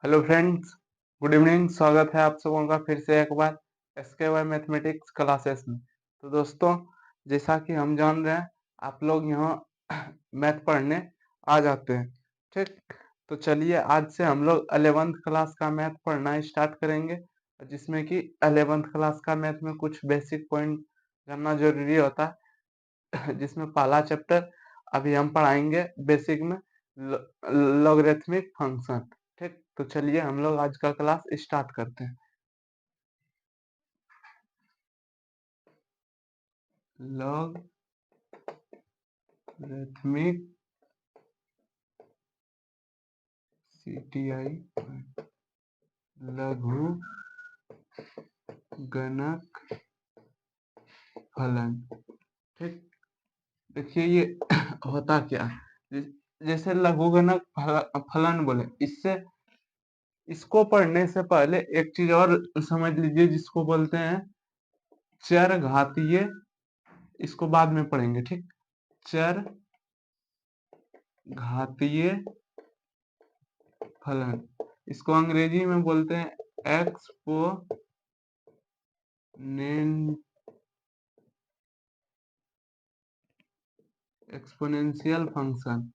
Hello friends, good evening. स्वागत है आप सबों का फिर से एक बार SKY मैथमेटिक्स क्लासेस में। तो दोस्तों, जैसा कि हम जान रहे हैं, आप लोग यहाँ मैथ पढ़ने आ जाते हैं। ठीक, तो चलिए आज से हम लोग 11th क्लास का मैथ पढ़ना स्टार्ट करेंगे, जिसमें कि 11th क्लास का मैथ में कुछ बेसिक पॉइंट जानना जरूरी होता है। जिसमें पहला चैप्टर अभी हम पढ़ाएंगे बेसिक में, लॉगरिथमिक फंक्शन। ठीक, तो चलिए हम लोग आज का क्लास स्टार्ट करते हैं। लॉगरिथमिक CTI लघु गणक फलन। ठीक, देखिए ये होता क्या है। जैसे लघुगणक फलन बोले, इससे इसको पढ़ने से पहले एक चीज और समझ लीजिए, जिसको बोलते हैं चर घातीय। इसको बाद में पढ़ेंगे। ठीक, चर घातीय फलन, इसको अंग्रेजी में बोलते हैं एक्सपोनेंशियल फंक्शन।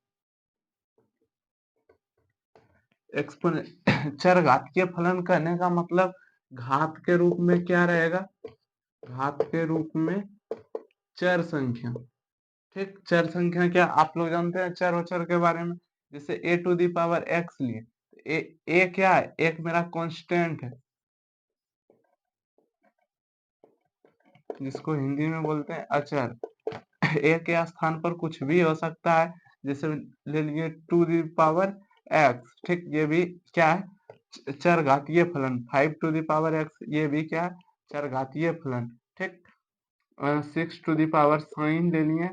चर घातीय फलन कहने का मतलब घात के रूप में क्या रहेगा, घात के रूप में चर संख्या। ठीक, चर संख्या क्या आप लोग जानते हैं चर और चर के बारे में। जैसे a⁴x लिए, ए क्या है, एक मेरा कांस्टेंट है, जिसको हिंदी में बोलते हैं अचर। ए के स्थान पर कुछ भी हो सकता है। जैसे ले लिए टू दी पावर x। ठीक, ये भी क्या है, चर घातीय फलन। 5 टू दी पावर x, ये भी क्या है, चर घातीय फलन। ठीक, 6 टू दी पावर sin ले लिए,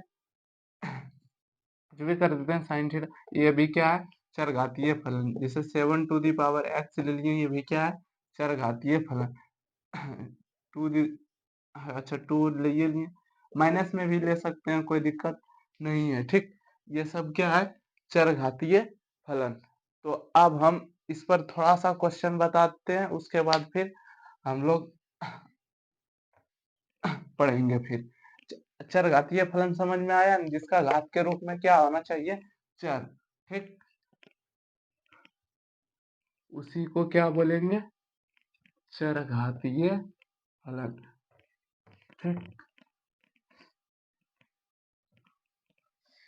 कुछ भी कर देते हैं साइन थीटा, ये भी क्या है, चर घातीय फलन। जैसे 7 टू दी पावर x ले लिए, ये भी क्या है, चर घातीय फलन। टू दी अच्छा, टू ले लिए, माइनस में भी ले सकते हैं, कोई दिक्कत नहीं है। ठीक, ये सब क्या है, चर घातीय फलन। तो अब हम इस पर थोड़ा सा क्वेश्चन बताते हैं, उसके बाद फिर हम लोग पढ़ेंगे। फिर चर घातीय फलन समझ में आया न, जिसका घात के रूप में क्या होना चाहिए, चर। ठीक, उसी को क्या बोलेंगे, चर घातीय फलन। ठीक,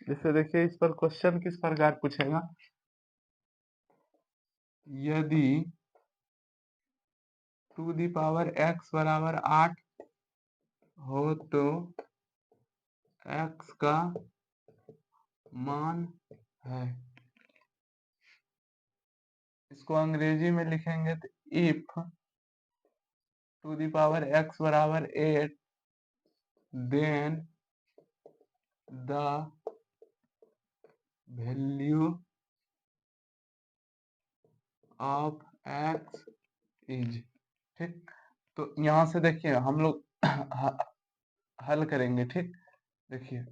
जैसे देखिए इस पर क्वेश्चन किस प्रकार पूछेगा, यदि टू दी पावर x बराबर 8 हो तो x का मान है। इसको अंग्रेजी में लिखेंगे तो if to the power x बराबर 8 then the value of x is. ठीक, तो यहाँ से देखिए हम लोग हल करेंगे। ठीक, देखिए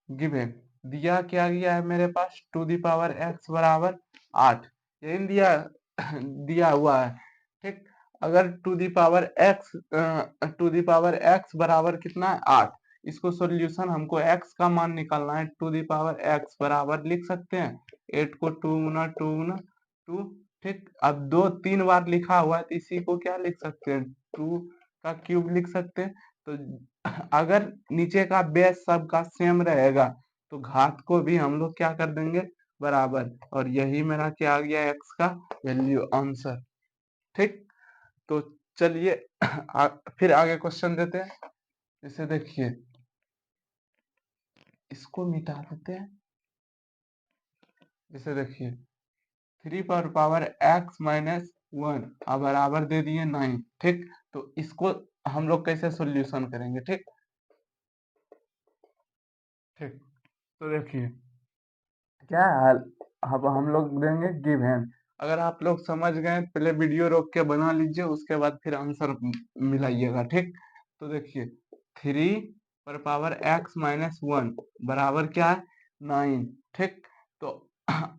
गिवन दिया क्या गया है मेरे पास, टू दी पावर x बराबर 8, यही दिया दिया हुआ है। ठीक, अगर टू दी पावर x बराबर कितना है, 8, इसको सॉल्यूशन हमको x का मान निकालना है। टू दी पावर x बराबर लिख सकते हैं 8 को 2 ठीक, अब 2 3 बार लिखा हुआ है, तो इसी को क्या लिख सकते हैं, 2 का क्यूब लिख सकते हैं। तो अगर नीचे का बेस सबका सेम रहेगा, तो घात को भी हम लोग क्या कर देंगे, बराबर। और यही मेरा क्या आ गया, x का वैल्यू, आंसर। ठीक, तो चलिए फिर आगे क्वेश्चन देते हैं। जैसे देखिए इसको मिटा देते हैं। जैसे देखिए 3 पर पावर x-1 अब बराबर दे दिए 9। ठीक, तो इसको हम लोग कैसे सॉल्यूशन करेंगे। ठीक, ठीक, तो देखिए क्या हाल, अब हम लोग देंगे गिवन। अगर आप लोग समझ गए, पहले वीडियो रोक के बना लीजिए, उसके बाद फिर आंसर मिलाइएगा। ठीक, तो देखिए 3 पर पावर x-1 बराबर क्या है, 9। ठीक, तो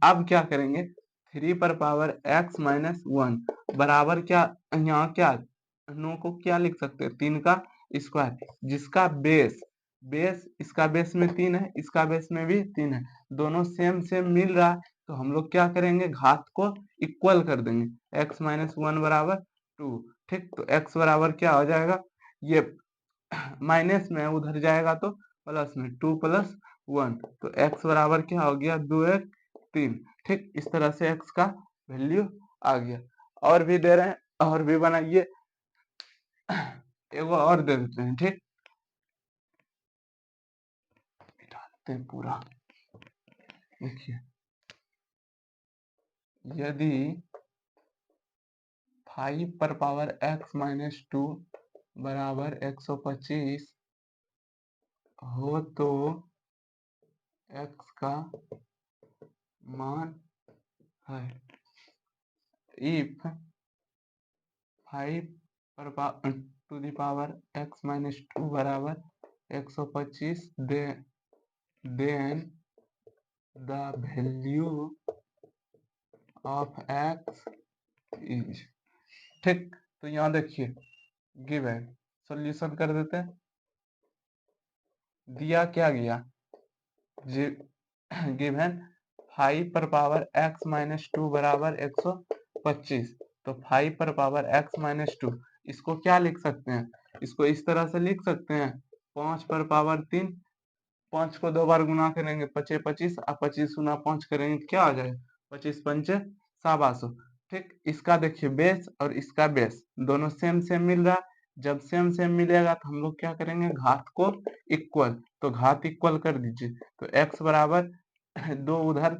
अब क्या करेंगे, 3 पर पावर x माइनस 1 बराबर क्या, यहाँ क्या नो को क्या लिख सकते हैं, 3 का स्क्वायर, जिसका बेस बेस इसका बेस में 3 है, इसका बेस में भी 3 है, दोनों सेम सेम मिल रहा है, तो हम लोग क्या करेंगे, घात को इक्वल कर देंगे, x माइनस 1 बराबर 2। ठीक, तो x बराबर क्या हो जाएगा, ये माइनस में उधर जाएगा तो प्लस में, 2 प्लस 1, तो x बराबर क्या हो गया, 2 1 3। ठीक, इस तरह से x का वैल्यू आ गया। और भी दे रहे हैं, और भी बनाइए, एगो और दे देते हैं। ठीक, डालते हैं पूरा, देखिए यदि 5 पर पावर x माइनस 2 बराबर 125 हो तो x का मान है, इफ 5 पर to the power x minus 2 बराबर 125 then the value of x is. ठीक, तो यहाँ देखिए गिवन, सॉल्यूशन कर देते हैं, दिया क्या गया, गिवन 5 पर पावर x माइनस 2 बराबर 125, तो 5 पर पावर x माइनस 2 इसको क्या लिख सकते हैं, इसको इस तरह से लिख सकते हैं, 5 पर पावर 3, 5 को 2 बार गुना करेंगे 25 25, और 25 गुना 5 करेंगे क्या आ जाएगा, 25 पंचे 700। ठीक, इसका देखिए बेस और इसका बेस दोनों सेम सेम मिल रहा है, जब सेम सेम मिलेगा तो हम लोग क्या करेंगे, घात को इक्वल, तो घात इक्वल कर दीजिए, तो x बराबर 2 उधर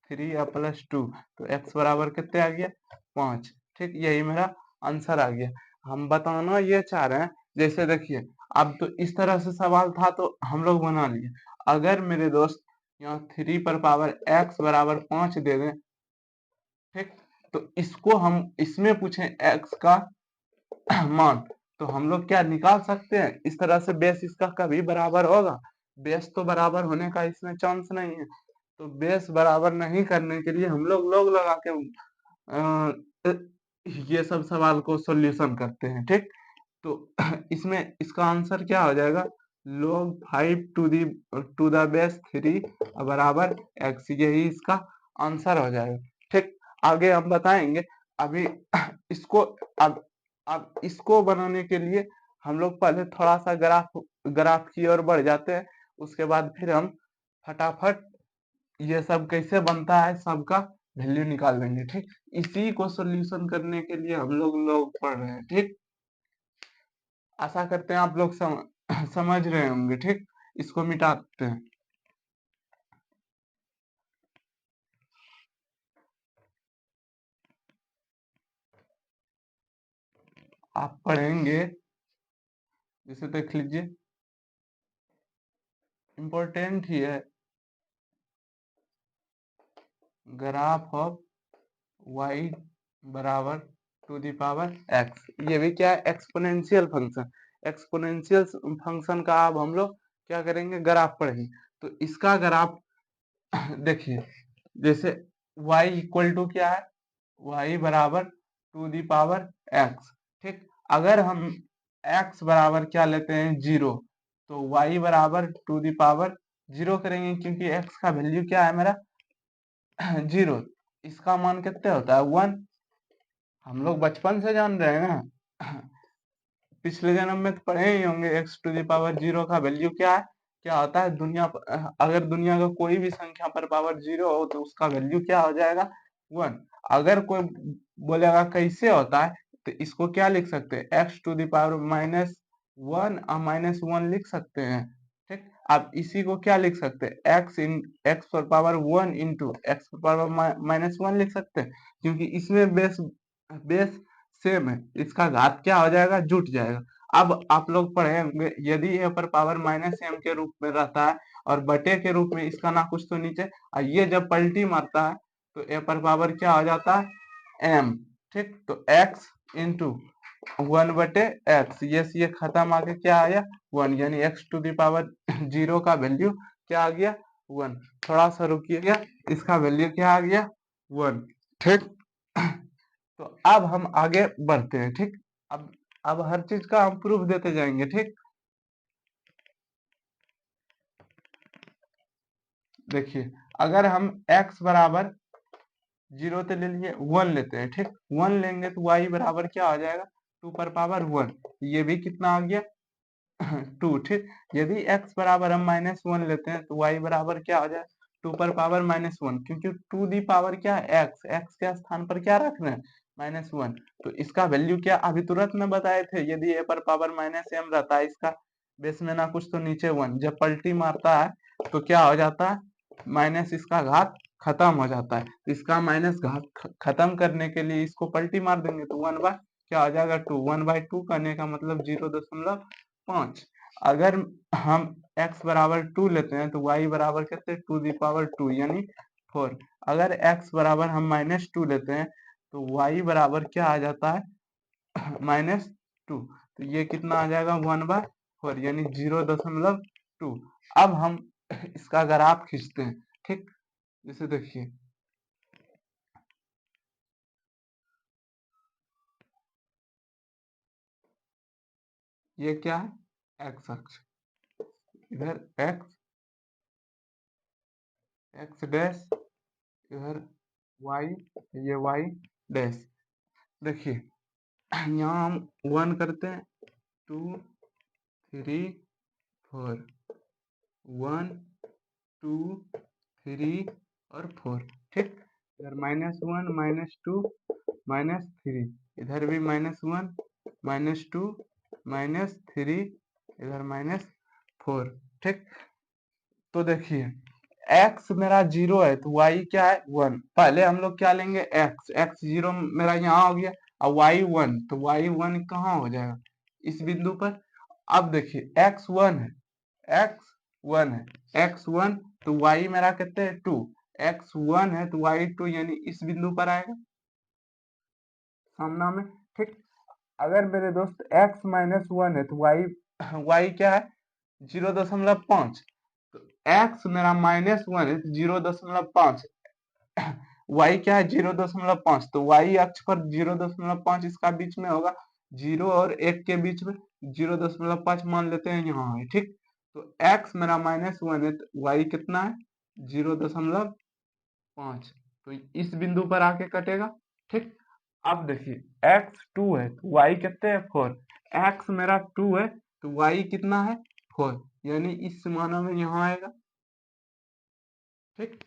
3 और प्लस 2, तो x बराबर कितने आ गया, 5। ठीक, यही मेरा आंसर आ गया। हम बताना ये चाह रहे हैं, जैसे देखिए अब तो इस तरह से सवाल था तो हम लोग बना लिए, अगर मेरे दोस्त यहाँ 3 पर पावर x बराबर 5 दे दें, ठीक, तो इसको हम इसमें पूछें x का मान, तो हम लोग क्या निकाल सकते हैं, इस तरह से बेस इसका कभी बराबर होगा, बेस तो बराबर होने का इसमें चांस नहीं है, तो बेस बराबर नहीं करने के लिए हम लोग लोग लगा के ये सब सवाल को सॉल्यूशन करते हैं। ठीक, तो इसमें इसका आंसर क्या हो जाएगा, log 5 टू द बेस 3 बराबर x, यही इसका आंसर हो जाएगा। ठीक, आगे हम बताएंगे, अभी इसको अब इसको बनाने के लिए हम लोग पहले थोड़ा सा ग्राफ ग्राफ की ओर बढ़ जाते हैं, उसके बाद फिर हम फटाफट ये सब कैसे बनता है सबका वैल्यू निकाल देंगे। ठीक, इसी को सॉल्यूशन करने के लिए हम लोग पढ़ रहे हैं। ठीक, आशा करते हैं आप लोग समझ रहे होंगे। ठीक, इसको मिटाते हैं, आप पढ़ेंगे, जैसे देख लीजिए इंपॉर्टेंट ही है, ग्राफ ऑफ y बराबर टू द पावर x, ये भी क्या है, एक्सपोनेंशियल फंक्शन, एक्सपोनेंशियल फंक्शन का अब हम लोग क्या करेंगे, ग्राफ पढ़ेंगे, तो इसका ग्राफ देखिए, जैसे y इक्वल टू क्या है, y बराबर टू दी पावर x। ठीक, अगर हम x बराबर क्या लेते हैं, 0, तो y बराबर टू दी पावर 0 करेंगे, क्योंकि x का वैल्यू क्या है मेरा 0, इसका मान कितने होता है 1, हम लोग बचपन से जान रहे हैं ना, पिछले जन्म में तो पढ़े ही होंगे, x टू दी पावर 0 का वैल्यू क्या है, क्या होता है, अगर दुनिया का कोई भी संख्या पर पावर 0 हो तो उसका वैल्यू क्या हो जाएगा 1। अगर कोई बोलेगा कैसे होता है, तो इसको क्या लिख सकते हैं, x टू दी पावर -1 और -1 लिख सकते हैं। ठीक, आप इसी को क्या लिख सकते हैं, x पर पावर 1 इंटू एक्स पर पावर -1 लिख सकते हैं, क्योंकि इसमें बेस बेस सेम है, इसका घात क्या हो जाएगा, जुट जाएगा। अब आप लोग पढ़े होंगे, यदि ए पर पावर -m के रूप में रहता है और बटे के रूप में इसका ना कुछ तो नीचे, और ये जब पलटी मारता है तो ए पर पावर क्या हो जाता है m। ठीक, तो x इंटू 1 बटे x, ये खत्म आके क्या आया 1, यानी x टू दी पावर 0 का वैल्यू क्या आ गया 1। थोड़ा सा रुकिएगा, इसका वैल्यू क्या आ गया 1। ठीक। तो अब हम आगे बढ़ते हैं। ठीक, अब हर चीज का हम प्रूफ देते जाएंगे। ठीक, देखिए अगर हम x बराबर 0 तो ले लिए, 1 लेते हैं। ठीक, 1 लेंगे तो y बराबर क्या आ जाएगा, 2 पर पावर 1। ये भी कितना आ गया, 2। ठीक, यदि x बराबर हम -1 लेते हैं तो y बराबर क्या आ जाए, 2 पर पावर -1, क्योंकि 2 दी पावर क्या है, x के स्थान पर क्या रख रहे हैं, -1। तो इसका वैल्यू क्या अभी तुरंत में बताए थे, यदि a पर पावर -m रहता है, इसका बेस में ना कुछ तो नीचे 1, जब पलटी मारता है तो क्या हो जाता है, माइनस इसका घात खत्म हो जाता है। तो इसका माइनस घात खत्म करने के लिए इसको पलटी मार देंगे तो 1 बाय क्या हो जाएगा, 2। 1/2 करने का मतलब 0.5। अगर हम x बराबर 2 लेते हैं तो y बराबर कितने, 2 दी पावर 2 यानी 4। अगर x बराबर हम -2 लेते हैं तो y बराबर क्या आ जाता है, -2। तो ये कितना आ जाएगा, 1/4 यानी 0.2। अब हम इसका ग्राफ खींचते हैं। ठीक, जैसे देखिए ये क्या है, x अक्ष, इधर x डैश, इधर y, ये y डैश। देखिए यहाँ हम 1 करते हैं, 2 3 4, 1 2 3 और 4। ठीक, इधर -1 -2 -3, इधर भी -1 -2 -3, इधर -4। ठीक, तो देखिए x मेरा 0 है तो y क्या है, 1। पहले हम लोग क्या लेंगे, x 0 मेरा यहाँ हो गया, और y 1, तो y 1 कहाँ हो जाएगा, इस बिंदु पर। अब देखिए x 1 है, x 1 है, x 1 तो y मेरा कितने है, 2। x 1 है तो y 2 यानी इस बिंदु पर आएगा सामना में। ठीक, अगर मेरे दोस्त x -1 है तो y क्या है, 0.5। तो x मेरा -1 है तो 0.5, y क्या है, 0.5। तो y अक्ष पर 0.5 इसका बीच में होगा, 0 और 1 के बीच में 0.5 मान लेते हैं यहाँ है। ठीक, तो x मेरा -1 है तो y कितना है, 0.5। तो इस बिंदु पर आके कटेगा। ठीक, अब देखिए x 2 है तो y कितने है, 4। x मेरा 2 है तो y कितना है, 4, यानी इस मानों में यहाँ आएगा। ठीक,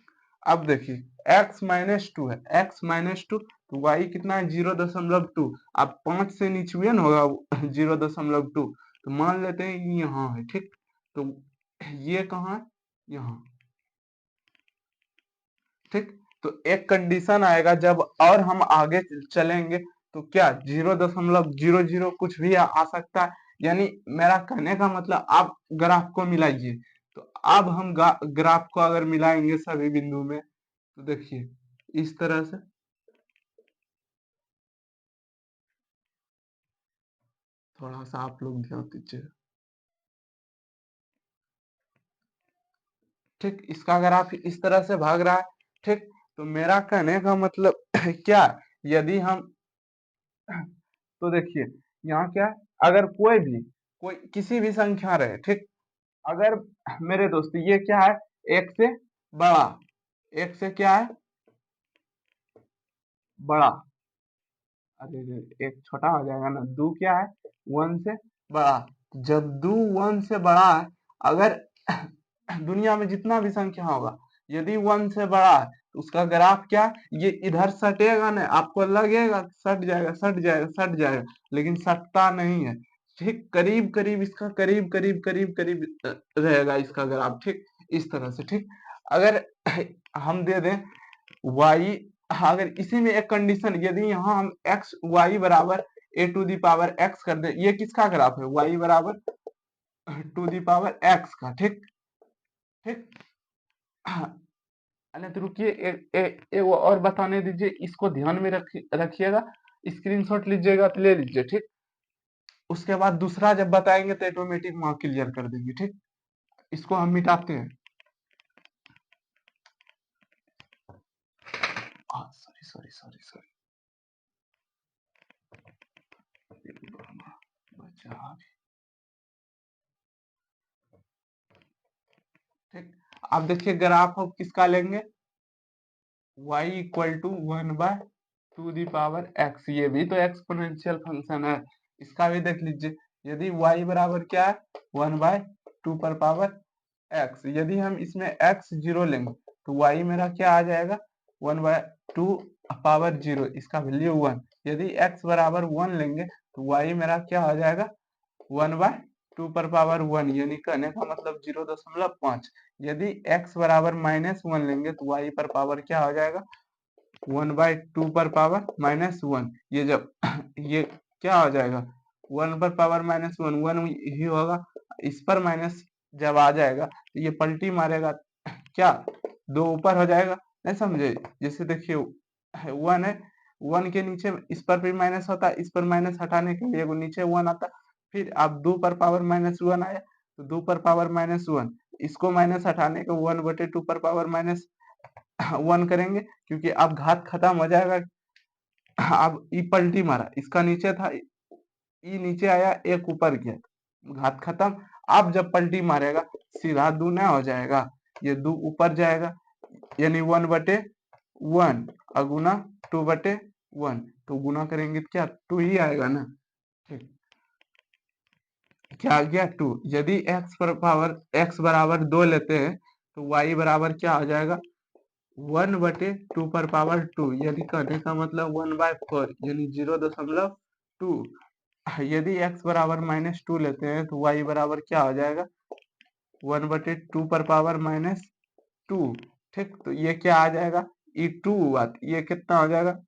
अब देखिए x -2 है, x -2 तो y कितना है, 0.2। अब 5 से नीचे ना होगा 0.2, तो मान लेते हैं कि यहाँ है। ठीक, तो ये कहाँ है, यहाँ। ठीक, तो एक कंडीशन आएगा जब और हम आगे चलेंगे तो क्या 0.00 कुछ भी आ सकता है। यानी मेरा कहने का मतलब आप ग्राफ को मिलाइए। तो अब हम ग्राफ को अगर मिलाएंगे सभी बिंदु में तो देखिए इस तरह से, थोड़ा सा आप लोग ध्यान दीजिए। ठीक, इसका ग्राफ इस तरह से भाग रहा है। ठीक, तो मेरा कहने का मतलब क्या, यदि हम तो देखिए यहाँ क्या है, अगर कोई किसी भी संख्या रहे। ठीक, अगर मेरे दोस्त ये क्या है, एक से बड़ा, एक से क्या है, बड़ा, अरे रे, एक छोटा हो जाएगा ना, दो क्या है, 1 से बड़ा। जब दो 1 से बड़ा है, अगर दुनिया में जितना भी संख्या होगा यदि 1 से बड़ा है तो उसका ग्राफ क्या है, ये इधर सटेगा ना, आपको लगेगा सट जाएगा सट जाएगा सट जाएगा, लेकिन सटता नहीं है। ठीक, करीब करीब इसका करीब करीब करीब करीब रहेगा इसका ग्राफ। ठीक, इस तरह से। ठीक, अगर हम दे दें y, अगर इसी में एक कंडीशन, यदि यहाँ हम x y बराबर a⁴x कर दे, ये किसका ग्राफ है, y बराबर x का। ठीक, ठीक, अरे तो रुकिए, एक और बताने दीजिए, इसको ध्यान में रखिएगा, स्क्रीनशॉट लीजिएगा तो ले लीजिए। ठीक, उसके बाद दूसरा जब बताएंगे तो ऑटोमेटिक वहां क्लियर कर देंगे। ठीक, इसको हम मिटाते हैं। सॉरी सॉरी सॉरी सॉरी, ठीक। अब देखिए ग्राफ हम किसका लेंगे, y इक्वल टू 1/2 ये भी तो एक्सपोनेंशियल फंक्शन है, इसका भी देख लीजिए। यदि y बराबर क्या है 1/2 यदि हम इसमें x 0 लेंगे तो y मेरा क्या आ जाएगा 1/2 इसका वैल्यू 1। यदि x बराबर 1 लेंगे तो y मेरा क्या आ जाएगा 1/2 यानी कहने का मतलब 0.5। यदि x बराबर -1 लेंगे तो y पर पावर क्या हो जाएगा 1/2 ये जब ये क्या हो जाएगा 1/-1 1 ही होगा, इस पर माइनस जब आ जाएगा तो ये पलटी मारेगा, क्या 2 ऊपर हो जाएगा, नहीं समझे। जैसे देखिए 1 है, 1 के नीचे इस पर भी माइनस होता है, इस पर माइनस हटाने के लिए नीचे 1 आता, फिर आप 2 पर पावर -1 आया तो 2 पर पावर -1, इसको माइनस हटाने के 1/2 पर पावर -1 करेंगे, क्योंकि अब घात खत्म हो जाएगा। अब ई पलटी मारा, इसका नीचे था, ई नीचे आया, एक ऊपर गया, घात खत्म। अब जब पलटी मारेगा सीधा दूना हो जाएगा, ये 2 ऊपर जाएगा, यानी 1/1 अगुना 2/1, तो गुना करेंगे तो क्या 2 ही आएगा ना, ठीक। क्या आ गया 2। यदि x पर पावर x बराबर 2 लेते हैं तो y बराबर क्या हो जाएगा 1/2 पर पावर 2, यदि कहने का मतलब 1/4 यानी 0.2। यदि x बराबर -2 लेते हैं तो y बराबर क्या हो जाएगा 1/2 पर पावर -2, ठीक। तो ये क्या आ जाएगा ये 2 हुआ, ये कितना हो जाएगा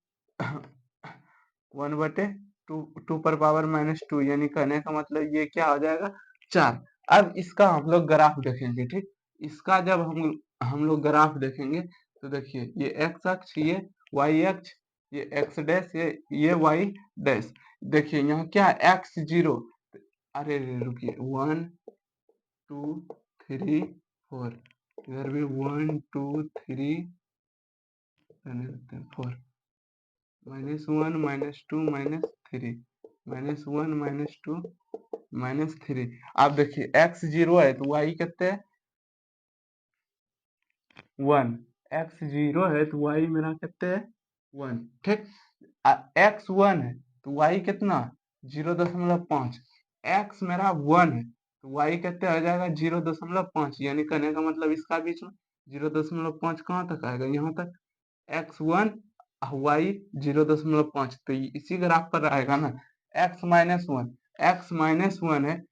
1/2 पर पावर -2, यानी कहने का मतलब ये क्या हो जाएगा 4। अब इसका हम लोग ग्राफ देखेंगे, ठीक। इसका जब हम लोग ग्राफ देखेंगे तो देखिए ये x अक्ष, ये y अक्ष, ये x डैश, ये y डैश। देखिए यहाँ क्या x 0, अरे रुकिए 1 2 3 4, इधर भी 1 2 3 4, -1 -2 -3 -1 -2 -3। अब देखिए x 0 है तो y कितने है 1, x 0 है तो y मेरा कितने है 1, ठीक। x 1 है तो y कितना 0.5, x मेरा 1 है तो y कितने आ जाएगा 0.5, यानी कहने का मतलब इसका बीच में 0.5 कहाँ तक आएगा, यहाँ तक x1 y 0.5, तो इसी ग्राफ पर आएगा ना। x-1 है,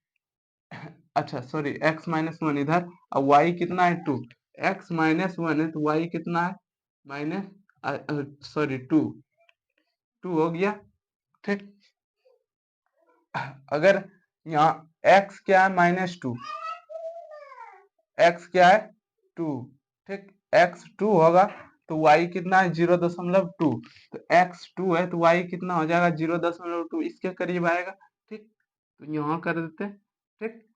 अच्छा सॉरी x-1 इधर, और y कितना है 2, x-1 है तो y कितना है माइनस सॉरी 2 हो गया, ठीक। अगर यहाँ x क्या है -2, x क्या है 2, ठीक। x 2 होगा तो y कितना है 0.2, तो x 2 है तो y कितना हो जाएगा 0.2, इसके करीब आएगा, ठीक। तो यहाँ कर देते हैं, ठीक।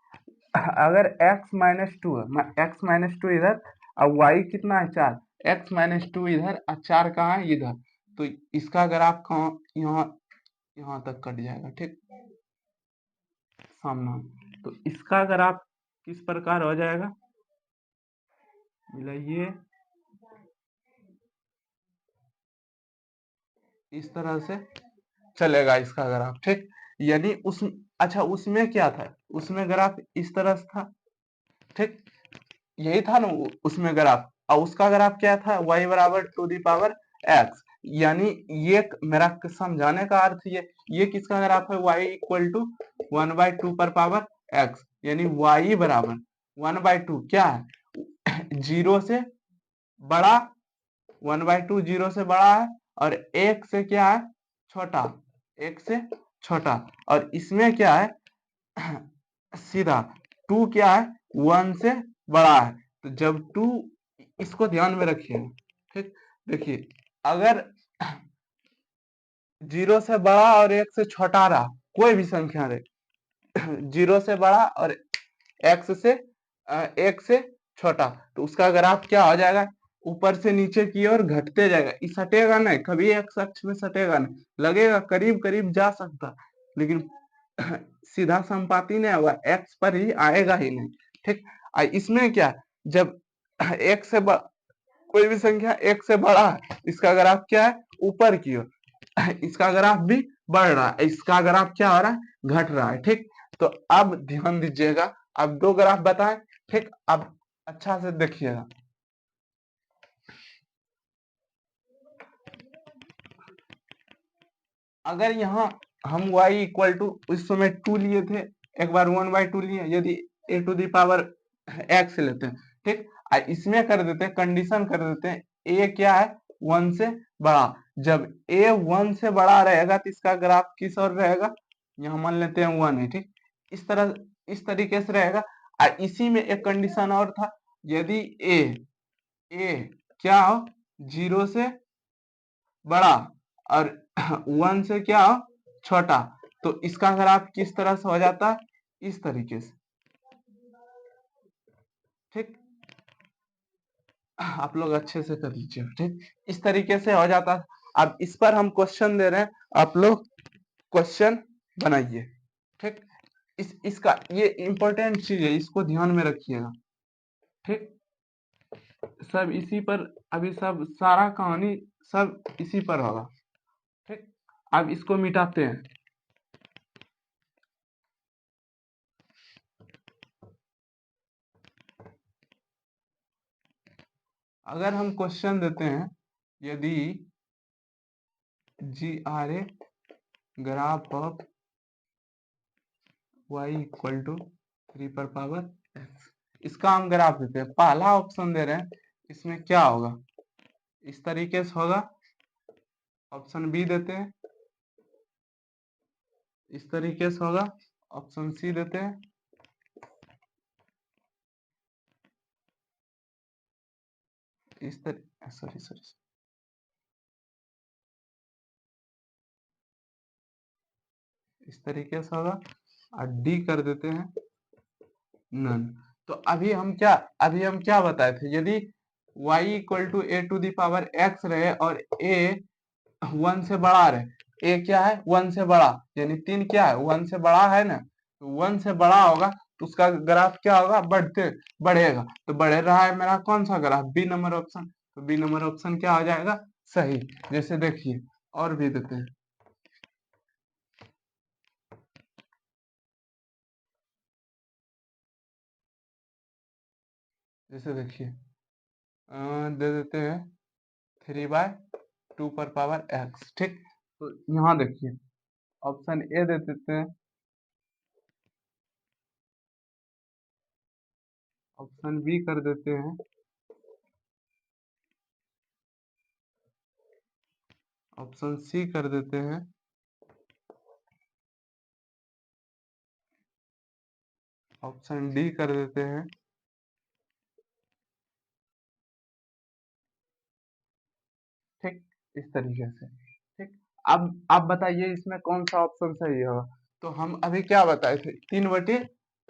अगर x-2 है, x-2 इधर और y कितना है 4, x-2 इधर और 4 कहाँ है इधर, तो इसका ग्राफ कहाँ यहाँ तक कट जाएगा, ठीक सामना। तो इसका ग्राफ किस प्रकार हो जाएगा, मिलाइए, इस तरह से चलेगा इसका ग्राफ, ठीक। यानी उस अच्छा उसमें क्या था, उसमें ग्राफ इस तरह से था, ठीक, यही था ना उसमें ग्राफ, और उसका ग्राफ क्या था y बराबर टू दी पावर x, यानी ये मेरा समझाने का अर्थ ये किसका ग्राफ है y इक्वल टू 1/2 पर पावर x, यानी y बराबर 1/2 क्या है 0 से बड़ा, 1/2 0 से बड़ा है, और 1 से क्या है छोटा, 1 से छोटा, और इसमें क्या है सीधा 2 क्या है 1 से बड़ा है, तो जब 2, इसको ध्यान में रखिए, ठीक। देखिए अगर 0 से बड़ा और 1 से छोटा रहा, कोई भी संख्या रहे 0 से बड़ा और x से 1 से छोटा, तो उसका ग्राफ क्या हो जाएगा ऊपर से नीचे की ओर घटते जाएगा, ये सटेगा नहीं, कभी एक्स अक्ष में सटेगा नहीं, लगेगा करीब करीब जा सकता, लेकिन सीधा संपाती नहीं होगा, एक्स पर ही आएगा ही नहीं। ठीक, इसमें क्या, जब एक से कोई भी संख्या एक से बड़ा है, इसका ग्राफ क्या है, ऊपर की ओर, इसका ग्राफ भी बढ़ रहा है, इसका ग्राफ क्या हो रहा है, घट रहा है। ठीक, तो अब ध्यान दीजिएगा, अब दो ग्राफ बताएं। ठीक, अब अच्छा से देखिएगा, अगर यहाँ हम y इक्वल टू उस समय 2 लिए थे, एक बार 1/2 लिए, यदि a to the power x लेते हैं, ठीक, इसमें कर देते हैं, कंडीशन कर देते हैं, a क्या है, 1 से बड़ा, जब a 1 से बड़ा रहेगा तो इसका ग्राफ किस ओर रहेगा, यहाँ मान लेते हैं 1 है। ठीक, इस तरीके से रहेगा। इसी में एक कंडीशन और था, यदि a क्या हो, 0 से बड़ा और 1 से क्या हो, छोटा, तो इसका ग्राफ किस तरह से हो जाता है, इस तरीके से। ठीक, आप लोग अच्छे से कर लीजिए। ठीक, इस तरीके से हो जाता है। अब इस पर हम क्वेश्चन दे रहे हैं, आप लोग क्वेश्चन बनाइए। ठीक, इसका ये इंपॉर्टेंट चीज है, इसको ध्यान में रखिएगा। ठीक, सब इसी पर, अभी सब सारा कहानी सब इसी पर होगा। ठीक, अब इसको मिटाते हैं। अगर हम क्वेश्चन देते हैं, यदि GRA graph of y equal to 3 पर पावर x, इसका हम ग्राफ देते हैं, पहला ऑप्शन दे रहे हैं, इसमें क्या होगा, इस तरीके से होगा। ऑप्शन बी देते हैं, इस तरीके से होगा। ऑप्शन सी देते हैं, इस तरीके, सॉरी सॉरी, इस तरीके से होगा, और डी कर देते हैं नन। तो अभी हम क्या बताए थे, यदि y equal to a to the power x रहे और a 1 से बड़ा रहे, a क्या है, 1 से बड़ा, यानी 3 क्या है, 1 से बड़ा है ना, तो 1 से बड़ा होगा तो उसका ग्राफ क्या होगा, बढ़ेगा। तो बढ़ रहा है मेरा कौन सा ग्राफ, बी नंबर ऑप्शन, तो बी नंबर ऑप्शन क्या हो जाएगा, सही। जैसे देखिए, और भी देते हैं, जैसे देखिए, दे देते हैं 3/2 पर पावर x। ठीक, तो यहाँ देखिए, ऑप्शन ए दे देते हैं, ऑप्शन बी कर देते हैं, ऑप्शन सी कर देते हैं, ऑप्शन डी कर देते हैं। ठीक, इस तरीके से। ठीक, अब आप बताइए इसमें कौन सा ऑप्शन सही होगा। तो हम अभी क्या बताए थे, 3/2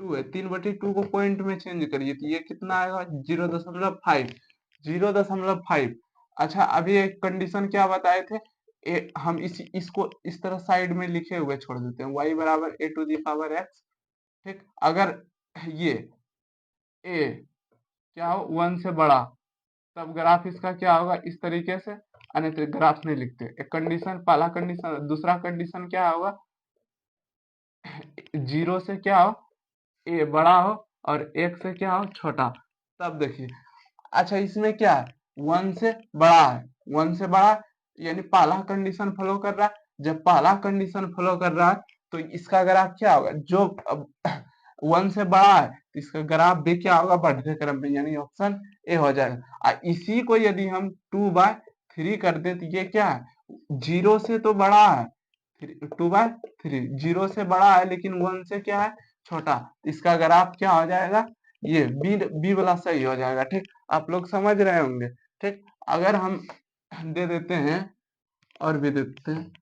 है, 3/2 को पॉइंट में चेंज करिए तो ये कितना आएगा, 0.5, 0.5। अच्छा, अभी एक कंडीशन क्या बताए थे, हम इसको इस तरह साइड में लिखे हुए छोड़ देते हैं, y बराबर a to the power x। ठीक, अगर ये a क्या हो, 1 से बड़ा, तब ग्राफ इसका क्या होगा, इस तरीके से, अन्यथा ग्राफ नहीं लिखते। एक कंडीशन, पहला कंडीशन, दूसरा कंडीशन क्या होगा, 0 से क्या हो, ए बड़ा हो, और 1 से क्या हो, छोटा, तब देखिए। अच्छा, इसमें क्या है, 1 से बड़ा है, 1 से बड़ा, यानी पहला कंडीशन फॉलो कर रहा है। जब पहला कंडीशन फॉलो कर रहा है तो इसका ग्राफ क्या होगा, जो 1 से बड़ा है तो इसका ग्राफ भी क्या होगा, बढ़ते क्रम में, यानी ऑप्शन ए हो जाएगा। इसी को यदि हम 2/3 कर दे तो ये क्या है, 0 से तो बड़ा है, 2/3 0 से बड़ा है, लेकिन 1 से क्या है, छोटा, इसका ग्राफ क्या हो जाएगा, ये बी बी वाला सही हो जाएगा। ठीक, आप लोग समझ रहे होंगे। ठीक, अगर हम दे देते हैं, और भी देते हैं,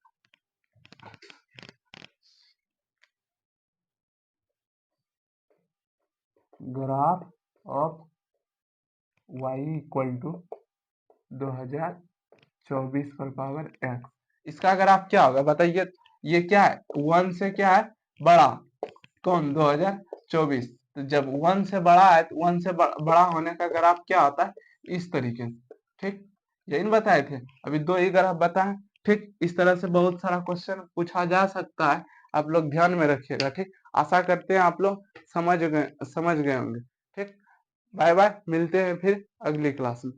graph of y equal to 2024 पर पावर x। इसका ग्राफ क्या होगा बताइए। ये क्या है, 1 से क्या है बड़ा, कौन 2024। तो जब 1 से बड़ा है तो 1 से बड़ा होने का ग्राफ क्या होता है इस तरीके से। ठीक, यही न बताए थे अभी, दो ही ग्राफ बताए। ठीक, इस तरह से बहुत सारा क्वेश्चन पूछा जा सकता है, आप लोग ध्यान में रखिएगा। ठीक, आशा करते हैं आप लोग समझ गए होंगे। ठीक, बाय बाय, मिलते हैं फिर अगली क्लास में।